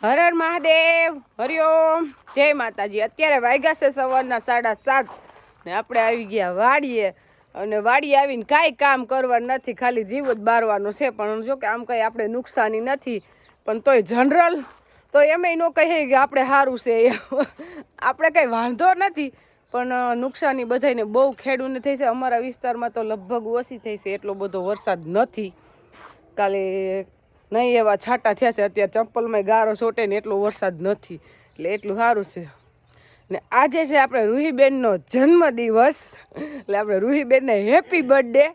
હર હર મહાદેવ, હરિઓમ, જય માતાજી। અત્યારે વાગ્યા છે સવારના 7:30 ને આપણે આવી ગયા વાડીએ અને વાડીએ આવીને કાંઈ કામ કરવાનું નથી, ખાલી જીવ જ બારવાનો છે। પણ જો કે આમ કંઈ આપણે નુકસાની નથી, પણ તોય જનરલ તો એમાંય ન કહીએ કે આપણે સારું છે, આપણે કંઈ વાંધો નથી, પણ નુકસાની બધાને બહુ ખેડૂને થઈ છે। અમારા વિસ્તારમાં તો લગભગ ઓછી થઈ છે, એટલો બધો વરસાદ નથી। કાલે નહીં એવા છાંટા થયા છે, અત્યારે ચપ્પલમાં ગારો સોટે ને એટલો વરસાદ નથી, એટલે એટલું સારું છે। ને આજે છે આપણે રૂહીબેનનો જન્મદિવસ, એટલે આપણે રૂહીબેનને હેપી બર્થડે।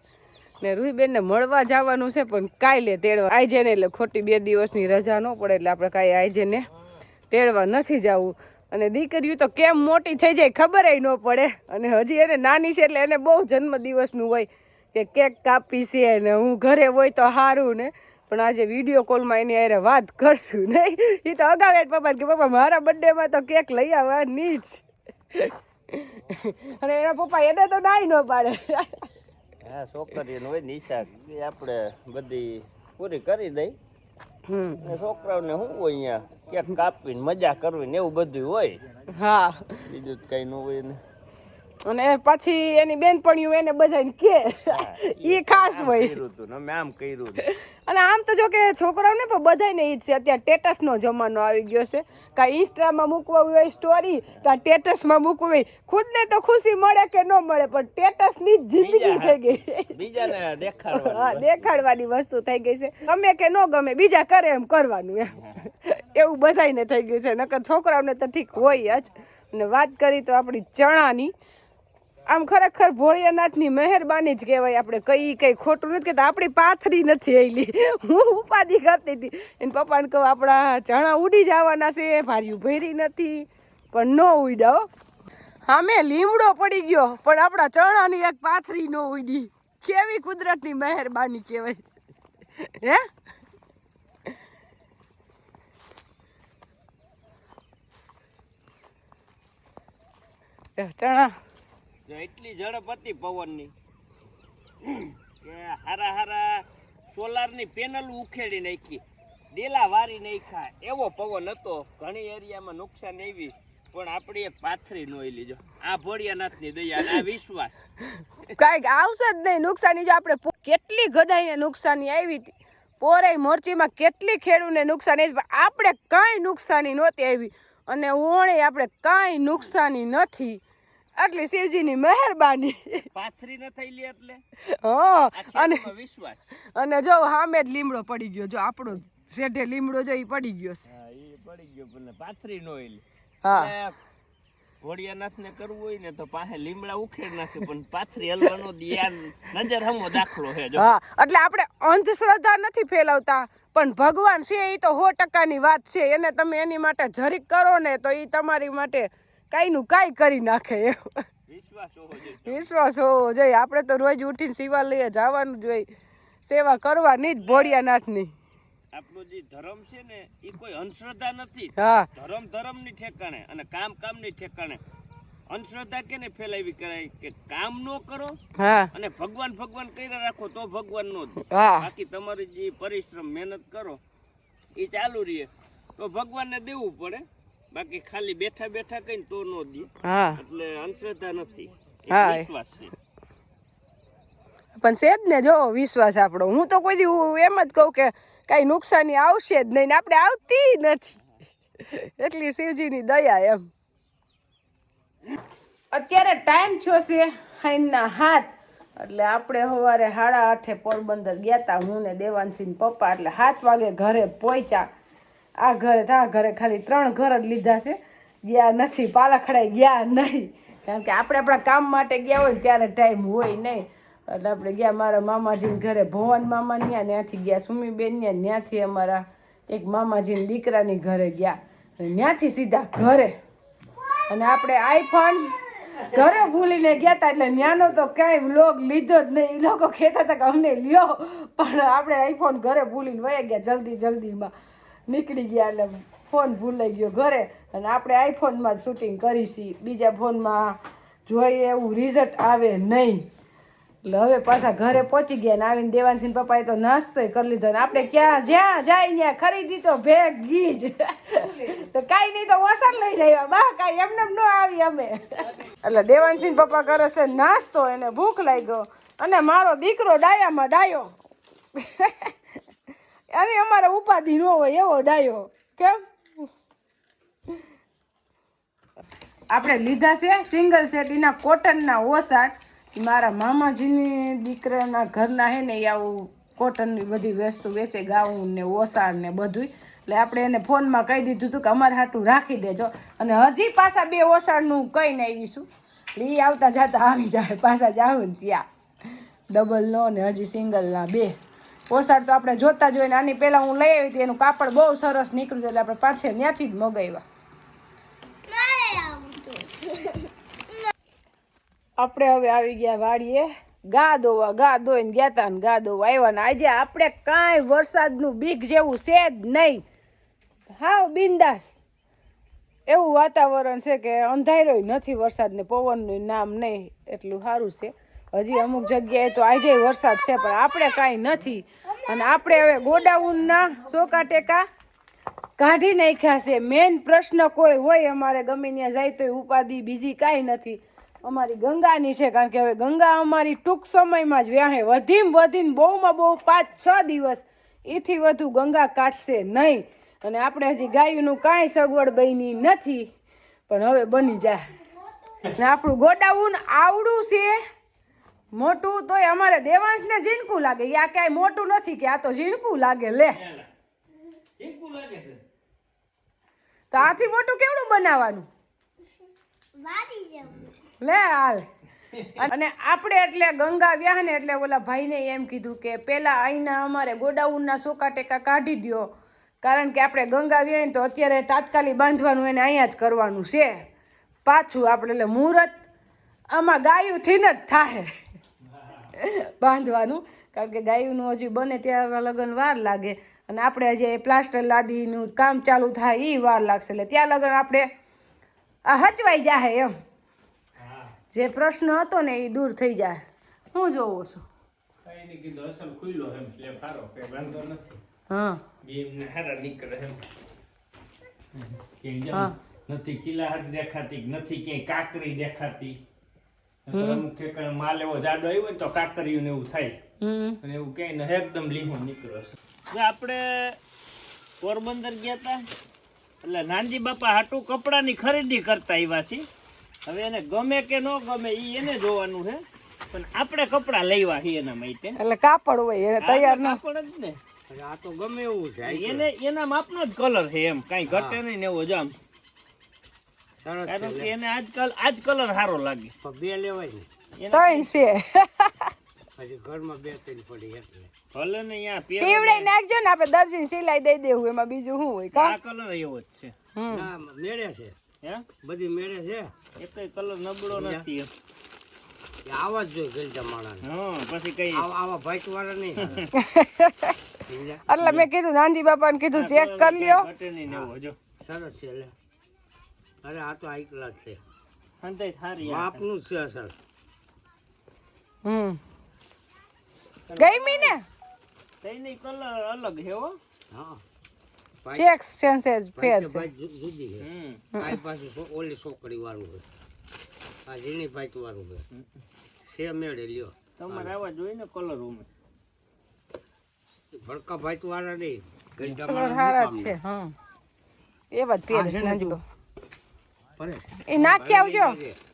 ને રૂહીબેનને મળવા જવાનું છે, પણ કાલે તેડવા આજે ને, એટલે ખોટી 2 દિવસની રજા ન પડે, એટલે આપણે કાંઈ આજે ને તેડવા નથી જવું। અને દીકરીઓ તો કેમ મોટી થઈ જાય ખબર ન પડે, અને હજી એને નાની છે એટલે એને બહુ જન્મદિવસનું હોય કે કેક કાપી છે ને હું ઘરે હોય તો સારું ને, પણ આજે વિડીયો કોલમાં એની હારે વાત કરશું નહીં। એ તો અગાઉ એડ પપ્પા કે પપ્પા મારા બર્થડેમાં તો કેક લઈ આવવાની જ, અને એના પપ્પા એને તો નાઈ ન પાડે। હા, છોકરીઓને હોય ને ઈચ્છા આપણે બધી પૂરી કરી દઈ, છોકરાઓને શું હોય અહીંયા કેક કાપીને મજા કરવી ને એવું બધું હોય। હા, બીજું કઈ ન હોય ને। અને પછી એની બેનપણીઓ એને બધાને કે એ ખાસ હોય, અમે આમ કર્યું। અને આમ તો જો કે છોકરાઓને પણ બધાને ઈ જ છે, અત્યારે સ્ટેટસનો જમાનો આવી ગયો છે, કાં ઇન્સ્ટામાં મૂકવા હોય સ્ટોરી, કાં સ્ટેટસમાં મૂકવું હોય, ખુદને તો ખુશી મળે કે ન મળે, પણ સ્ટેટસની જ જિંદગી થઈ ગઈ, બીજાને દેખાડવાની વસ્તુ થઈ ગઈ છે। ગમે કે ન ગમે બીજા કરે એમ કરવાનું એમ, એવું બધાને થઈ ગયું છે, નકર છોકરાઓને તો ઠીક હોય જ। અને વાત કરી તો આપણી ચણાની, આમ ખરેખર ભોળિયાનાથની મહેરબાની જ કહેવાય, આપણે કંઈ ખોટું નથી કહેતા, આપણી પાથરી નથી એલી। હું ઉપાધિ કરતી હતી એને પપ્પાને કહું આપણા ચણા ઉડી જવાના છે, ભાર્યું ભરી નથી, પણ ન ઉડ્યા। હા, મેં લીમડો પડી ગયો પણ આપણા ચણાની એક પાથરી ન ઉડી, કેવી કુદરતની મહેરબાની કહેવાય હે। ચણા એટલી ઝડપ હતી પવનની કે હારા હારા સોલારની પેનલ ઉખેડી નાખી, ડેલા વારી નાખ્યા, એવો પવન હતો। ઘણી એરિયામાં નુકસાન એવી, પણ આપણી એક પાથરી ન લીજો, આ ભોળિયાનાથની દયા, આ વિશ્વાસ કાંઈક આવશે જ નહીં નુકસાની। જો આપણે કેટલી ગડાઈને નુકસાની આવી હતી, પોરે મોરચીમાં કેટલી ખેડૂને નુકસાની આવી, પણ આપણે કાંઈ નુકસાની નહોતી આવી, અને ઓણે આપણે કાંઈ નુકસાની નથી, આટલી શિવજીની મહેરબાની। પાથરી ન થયેલી એટલે હા, અને વિશ્વાસ। અને જો સામે જ લીમડો પડી ગયો, જો આપણો શેઢે લીમડો જો એ પડી ગયો છે, એ પડી ગયો, પણ પાથરી ન હોય। હા, ભોળિયાનાથને કરવું હોય ને તો પાસે લીમડા ઉખેડ નાખે, પણ પાથરી હલવાનો નજર હમો દાખલો છે। હા, એટલે આપણે અંધશ્રદ્ધા નથી ફેલાવતા, પણ ભગવાન છે એ તો 100%ની વાત છે, એને તમે એની માટે જરીક કરો ને તો એ તમારી માટે કાંઈનું કાંઈ કરી નાખે, વિશ્વાસ હોવો જોઈએ। આપણે તો રોજ ઉઠીને શિવાલયે જવાનું જોઈએ, સેવા કરવાની જ ભોળિયાનાથની। આપણો જે ધર્મ છે ને એ કોઈ અંધશ્રદ્ધા નથી, ધર્મ ની ઠેકાણે અને કામ ની ઠેકાણે। અંધશ્રદ્ધા કેને ફેલાવી કરાય કે કામ નો કરો અને ભગવાન કર્યા રાખો તો ભગવાન નો દે, બાકી તમારી જે પરિશ્રમ મહેનત કરો એ ચાલુ રહે તો ભગવાનને દેવું પડે, બાકી ખાલી બેઠા બેઠા કઈ તો નો દે। એટલે અંધશ્રદ્ધા નથી, વિશ્વાસ છે। પણ છે જ ને, જો વિશ્વાસ આપણો, હું તો કોઈ દી એમ જ કહું કે કાંઈ નુકસાની આવશે જ નહીં, ને આપણે આવતી નથી, એટલી શિવજીની દયા એમ। અત્યારે ટાઈમ થયો છે 7:30, એટલે આપણે સવારે 8:30 પોરબંદર ગયા હતા, હું ને દેવાંશીન પપ્પા, એટલે 7 વાગે ઘરે પહોંચ્યા। આ ઘરે ખાલી 3 ઘર જ લીધા છે, ગયા નથી, પાલાખડાઈ ગયા નહીં, કારણ કે આપણે આપણા કામ માટે ગયા હોય ને ત્યારે ટાઈમ હોય નહીં, એટલે આપણે ગયા મારા મામાજીને ઘરે, ભુવન મામા ત્યાંથી ગયા, સુમીબેન ત્યાંથી અમારા એક મામાજીના દીકરાની ઘરે ગયા, ત્યાંથી સીધા ઘરે। અને આપણે આઈફોન ઘરે ભૂલીને ગયા હતા, એટલે ત્યાંનો તો કાંઈ વ્લોગ લીધો જ નહીં, એ લોકો કહેતા હતા કે અમને લ્યો, પણ આપણે આઈફોન ઘરે ભૂલીને વયા ગયા, જલ્દીમાં નીકળી ગયા, એટલે ફોન ભૂલાઈ ગયો ઘરે, અને આપણે આઈફોનમાં જ શૂટિંગ કરીશી, બીજા ફોનમાં જોઈએ એવું રિઝલ્ટ આવે નહીં, એટલે હવે પાછા ઘરે પહોંચી ગયા, ને આવીને દેવાંશીના પપ્પાએ તો નાસ્તોય કરી લીધો, ને આપણે જ્યાં જાય ત્યાં ખરીદી તો ભેગી જ તો કાંઈ નહીં તો ઓસર લઈને આવ્યા બા, કાંઈ એમને ન આવી અમે. એટલે દેવાંશી પપ્પા કરે છે નાસ્તો, એને ભૂખ લાગ્યો અને મારો દીકરો ડાયામાં ડાયો. અને અમારે ઉપાધિ ન હોય એવો ડાયો. કેમ આપણે લીધા છે સિંગલ સેટ એના કોટનના ઓસાડ. મારા મામાજીની દીકરાના ઘરના હે ને આવું કોટનની બધી વસ્તુ વેચે, ગાઉન ને ઓસાડ ને બધું. એટલે આપણે એને ફોનમાં કહી દીધું હતું કે અમારે હાટું રાખી દેજો. અને હજી પાછા 2 ઓસાડનું કહીને આવીશું. એટલે એ આવતા જતા આવી જાય, પાછા જાવું ને ત્યાં ડબલ નો ને હજી સિંગલના 2 ઓસાડ તો આપણે જોતા જોઈને. આની પહેલાં હું લઈ આવી હતી, એનું કાપડ બહુ સરસ નીકળ્યું એટલે આપણે પાછળ ત્યાંથી જ મગાવ્યા. આપણે હવે આવી ગયા વાડીએ ગા દોવા. ગા દોઈને ગયા તા ને ગા દોવા આવ્યા ને આજે આપણે કાંઈ વરસાદનું બીક જેવું છે જ નહીં. હાવ બિંદાસ એવું વાતાવરણ છે કે અંધાર્યોય નથી, વરસાદને પવનનું નામ નહીં, એટલું સારું છે. હજી અમુક જગ્યાએ તો આજે વરસાદ છે પણ આપણે કાંઈ નથી. અને આપણે હવે ગોડાઉનના સોકા ટેકા કાઢી નાખ્યા છે. મેન પ્રશ્ન કોઈ હોય અમારે ગમે ત્યાં જાય તો ઉપાધિ બીજી કાંઈ નથી, અમારી ગંગાની છે. કારણ કે હવે ગંગા અમારી ટૂંક સમયમાં જ વ્યાહે, વધીને બહુમાં બહુ 5-6 દિવસ એથી વધુ ગંગા કાઢશે નહીં. અને આપણે હજી ગાયનું કાંઈ સગવડ બની નથી પણ હવે બની જાય. ને આપણું ગોડાઉન આવડું છે મોટું, તોય અમારે દેવાંશને ઝીણકું લાગે. આ કાંઈ મોટું નથી કે આ તો ઝીણકું લાગે. લે તો આથી મોટું કેવડું બનાવવાનું? લે હાલ. અને આપણે એટલે ગંગા વ્યાહ ને એટલે ઓલા ભાઈને એમ કીધું કે પેલા અહીંના અમારે ગોડાઉનના સોકા ટેકા કાઢી દો, કારણ કે આપણે ગંગા વ્યાહ ને તો અત્યારે તાત્કાલિક બાંધવાનું એને અહીંયા જ કરવાનું છે પાછું આપણે. એટલે મુહૂર્ત આમાં ગાયુંથી જ થાય બાંધવાનું, કારણ કે ગાયુંનું હજી બને ત્યાં લગન વાર લાગે. અને આપણે હજી પ્લાસ્ટર લાદીનું કામ ચાલુ થાય એ વાર લાગશે. એટલે ત્યાં લગન આપણે આ હચવાઈ જાય એમ. જે પ્રશ્ન હતો ને એ દૂર થઈ જાય. હું જોવો છું હા નથી કિલ્લાહાટ દેખાતી, નથી ક્યાંય કાકરી દેખાતી. અમુક ઠેકાણે માલ એવો જાડો આવ્યો ને તો કાકરીયું ને એવું થાય, અને એવું ક્યાંય એકદમ લીમો નીકળ્યો છે. આપણે પોરબંદર ગયા હતા એટલે નાનજી બાપા હાટું કપડાની ખરીદી કરતા આવ્યા છીએ. હવે એને ગમે કે ન ગમે એ એને જોવાનું છે, પણ આપણે કપડા લેવા છીએ એના માટે. એટલે કાપડ હોય એને તૈયાર ન કાપડ જ ને. આ તો ગમે એવું છે, એને એના માપનો જ કલર છે એમ, કાંઈ ઘટે નહીં ને એવો જ આમ. કારણ કે એને આજ કલર સારો લાગે. 2 લેવાય ને 3 છે હજી ઘરમાં 2-3 પડી એટલે ભલે ને અહીંયા સીવડાઈ નાખજો ને, આપણે દરજીને સિલાઈ દઈ દેવું, એમાં બીજું શું હોય? આ કલર એવો જ છે. ના મેળે છે, હે બધી મેળે છે, એકેય કલર નબળો નથી. આવા જ જોઈએ ગલજા માળા. હા પછી કઈ આવા ભાઈટ વાળા નહીં. એટલે મેં કીધું નાનજી બાપાને કીધું ચેક કરી લ્યો. સરસ છે. અરે આ તો હાઈ ક્લાસ છે, હંતે થારી આપનું છે અસલ. ગઈમી ને તેની કલર અલગ છે હો. હા ચેક્સ સેન્સેજ ફેર છે. જુદી છે. આ પાછું ઓલી સોકડી વાળું છે, આ ઝીણી ભાઈટ વાળું છે. સે મેળે લ્યો તમારે આવા જોઈએ ને કલર ઉમે. ભડકા ભાઈટ વાળા નહીં, કલર હારા છે. હા એવા જ પહેરે છે નાનજી બાપા. એ નાખી આવજો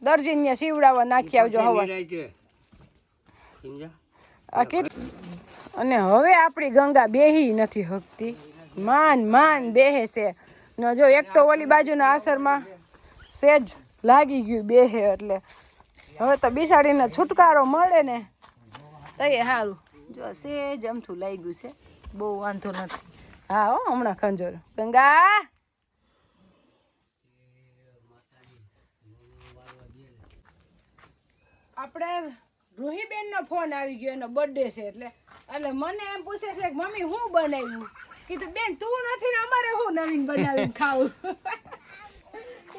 દરજીને સીવડાવવા, નાખી આવજો હવા. અને હવે આપણી ગંગા બેહી નથી હકતી, માન બેહે છે. ને જો એક તો ઓલી બાજુના આસરમાં સેજ લાગી ગયું બેહે, એટલે હવે તો બિસાડીને છુટકારો મળે ને તો એ સારું. જો સેજ અમથું લાગ્યું છે, બહુ વાંધો નથી. હા હો હમણાં ખંજોર ગંગા. આપણે રૂહીબેન નો ફોન આવી ગયો, એનો બર્થડે છે એટલે મને એમ પૂછે છે કે મમ્મી હું બનાવ્યું? કીધું બેન તું નથી ને અમારે હું નવીન બનાવીને ખાવું?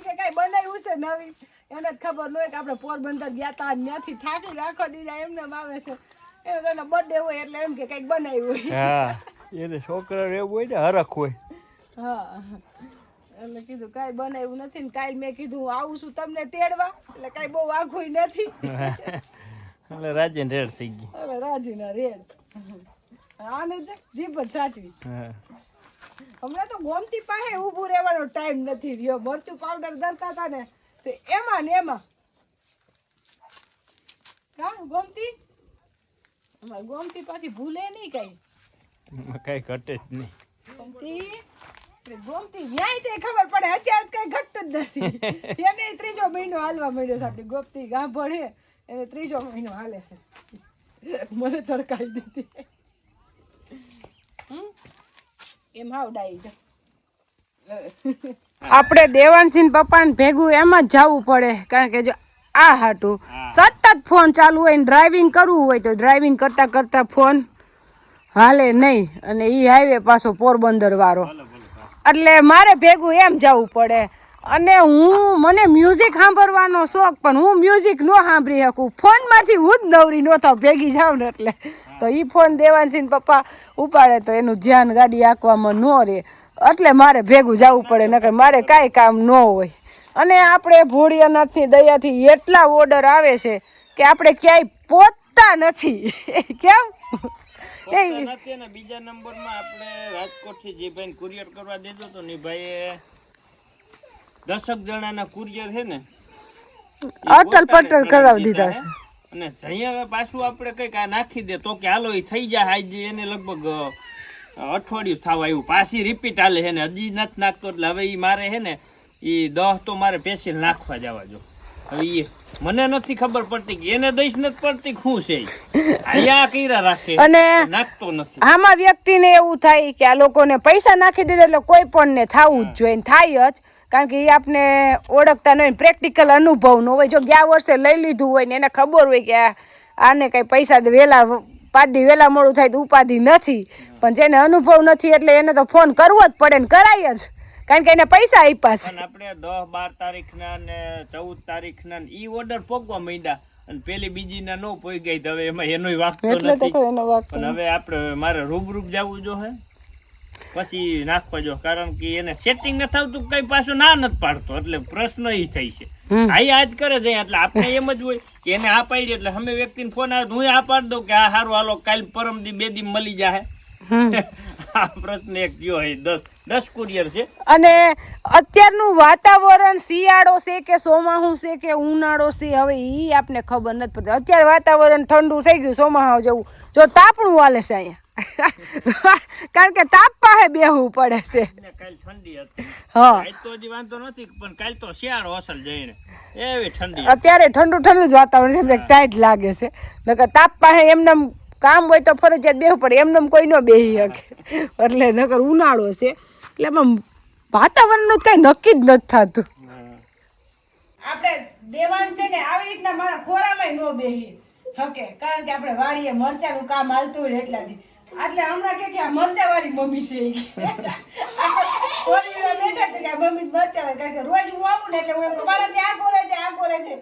કે કઈ બનાવ્યું છે નવીન? એને જ ખબર ન હોય કે આપણે પોરબંદર ગયા તા, ત્યાંથી થાકી રાખો દીધા એમને આવે છે. એનો બર્થડે હોય એટલે એમ કે કઈક બનાવ્યું હોય. એને છોકરા એવું હોય ને હરખ હોય. હા એટલે કીધું કાંઈ બનાવ્યું નથી ને કાલ મેં કીધું હું આવું છું તમને તેડવા એટલે કાંઈ બહુ આઘું નથી એટલે રાજીને રેડ થઈ ગઈ એટલે રાજીના રેડ આને જીભ જ સાચવી હમણાં તો ગોમતી પાસે ઊભું રહેવાનો ટાઈમ નથી રહ્યો મરચું પાવડર દરતા હતા ને તો એમાં ને એમાં હા ગોમતી અમારે ગોમતી પાછી ભૂલે નહીં કઈ ઘટે જ નહીં ગોમતી ન્યાય તે ખબર પડે અત્યારે કઈ ઘટતું જ નથી એને 3જો મહિનો હાલવા માંડ્યો છે આપણી ગોમતી ગાં ભળે એને 3જો મહિનો હાલે છે મને તડકાઈ દીધી એમ હાવ ડાઈ છે આપણે દેવાનસિંહ પપ્પાને ભેગું એમ જ જવું પડે કારણ કે જો આ હાટું સતત ફોન ચાલુ હોય ને ડ્રાઇવિંગ કરવું હોય તો ડ્રાઇવિંગ કરતા કરતા ફોન હાલે નહીં અને ઈ હાઈવે પાછો પોરબંદર વાળો એટલે મારે ભેગું એમ જવું પડે અને મને મ્યુઝિક સાંભળવાનો શોખ પણ હું મ્યુઝિક ન સાંભળી શકું ફોનમાંથી હું જ નવરી ન થાવ ભેગી જાઉં ને એટલે તો એ ફોન દેવાનસિંહ પપ્પા ઉપાડે તો એનું ધ્યાન ગાડી આંકવામાં ન રહે એટલે મારે ભેગું જવું પડે નકર મારે કાંઈ કામ ન હોય અને આપણે ભોળિયાનાથની દયાથી એટલા ઓર્ડર આવે છે કે આપણે ક્યાંય પહોંચતા નથી કેમ બીજા નંબરમાં આપણે રાજકોટથી જે ભાઈ કુરિયર કરવા દેજો તો ને ભાઈ 10 જણાના કુરિયર છે ને અટલ પટલ કરાવી દીધા છે અને જઈએ પાછું આપણે કઈક આ નાખી દે તો કે હાલો એ થઈ જાય આજે એને લગભગ અઠવાડિયું થવા આવ્યું પાછી રિપીટ હાલે છે ને હજી નથી નાખતો એટલે હવે એ મારે છે ને એ 10 તો મારે પેશિયલ નાખવા જવા જો હવે એ મને નથી ખબર પડતી કે એને દઈશ નથી પડતી શું છે આયા કઈરા રાખે અને નાખતો નથી આમાં વ્યક્તિને એવું થાય કે આ લોકોને પૈસા નાખી દીધા એટલે કોઈ પણ ને થવું જ જોઈએ થાય જ કારણ કે એ આપણે ઓળખતા ન હોય પ્રેક્ટિકલ અનુભવ ન હોય જો ગયા વર્ષે લઈ લીધું હોય ને એને ખબર હોય કે આને કઈ પૈસા વેલા 5 દી વેલા મોડું થાય તો ઉપાધિ નથી પણ જેને અનુભવ નથી એટલે એને તો ફોન કરવો જ પડે ને કરાય જ કારણ કે એને પૈસા આપ્યા છે આપણે 10-12 તારીખના ને 14 તારીખના ઈ ઓર્ડર પોગવા માંડ્યા અને પેલી બીજી ના નો પોઈ ગઈ તો હવે એમાં એનોય વાંક તો નથી પણ હવે આપણે મારે રૂબરૂ જવું જો હે પછી નાખવા જો કારણ કે એને સેટિંગ ન થતું કઈ પાછું ના નથી પાડતો એટલે પ્રશ્ન ઈ થઈ છે આઈ આજ કરે છે એટલે આપણે એમ જ હોય કે એને આ પાડી એટલે અમે વ્યક્તિને ફોન આવે હું આ પાડ દઉં કે આ સારું હાલો કાલ પરમ દી 2 દી મળી જાય આ પ્રશ્ન એક ગયો હે 10 કુરિયર છે અને અત્યારનું વાતાવરણ શિયાળો છે કે ચોમાસું છે કે ઉનાળો છે હવે ઈ આપને ખબર નથી પડતી અત્યારે વાતાવરણ ઠંડુ થઈ ગયું ચોમાસા જેવું જો તાપણું હાલે છે અહીંયા કારણ કે તાપ પાસે બેહવું પડે છે કાલ ઠંડી હતી હા આજ તો હજી વાંધો નથી પણ કાલ તો શિયાળો અસલ જઈને એવી ઠંડી અત્યારે ઠંડુ ઠંડુ જ વાતાવરણ છે ટાઈટ લાગે છે નકર તાપ પાસે એમને કામ હોય તો ફરજિયાત બેહવું પડે એમને કોઈ ન બેહી શકે એટલે નકર ઉનાળો છે એટલે એમાં વાતાવરણનું કઈ નક્કી જ નથી થતું આપણે દેવાન છે ને આવી રીતના મારા ખોરામાં ન બેહી હકે કારણ કે આપણે વાડીએ મરચાનું કામ હાલતું હોય એટલાથી એટલે હમણાં કે આ મરચા વાળી મમ્મી છે બેઠા કે મમ્મી મરચા વાળી કારણ કે રોજ હું આવું ને એટલે હું એમ મારાથી આ કોરે છે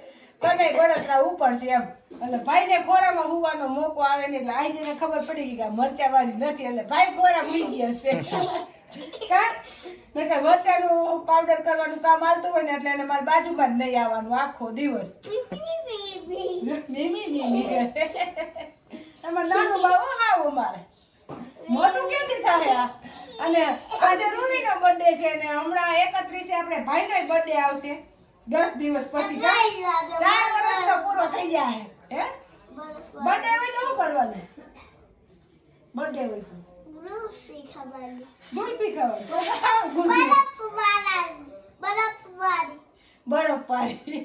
તને ગળતરા ઉપર છે એમ એટલે ભાઈને ખોરામાં હુવાનો મોકો આવે ને એટલે આજે એને ખબર પડી ગઈ કે મરચા વાળી નથી એટલે ભાઈ ખોરા ભૂલી ગયા છે નકર મરચાનું પાવડર કરવાનું કામ હાલતું હોય ને એટલે એને મારી બાજુમાં જ નહીં આવવાનું આખો દિવસ એમાં નાનું બાબુ હાવ મારે મોટું ક્યાંથી થાય અને આજે રૂહીનો બર્થડે છે ને હમણાં 31 આપણે ભાઈનો બર્થડે આવશે 10 દિવસ પછી 4 વર્ષ તો પૂરો થઈ જાય હે બર્થડે હોય તો શું કરવાનું બર્થડે હોય તો ગુલ્ફી ખાવાની બરફ પાડી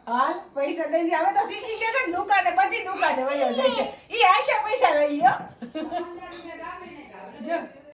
હાલ પૈસા દઈ હવે તો શીખી ગયો છે દુકાને બધી દુકાને વયો જશે ઈ આખા પૈસા લઈ લ્યો જો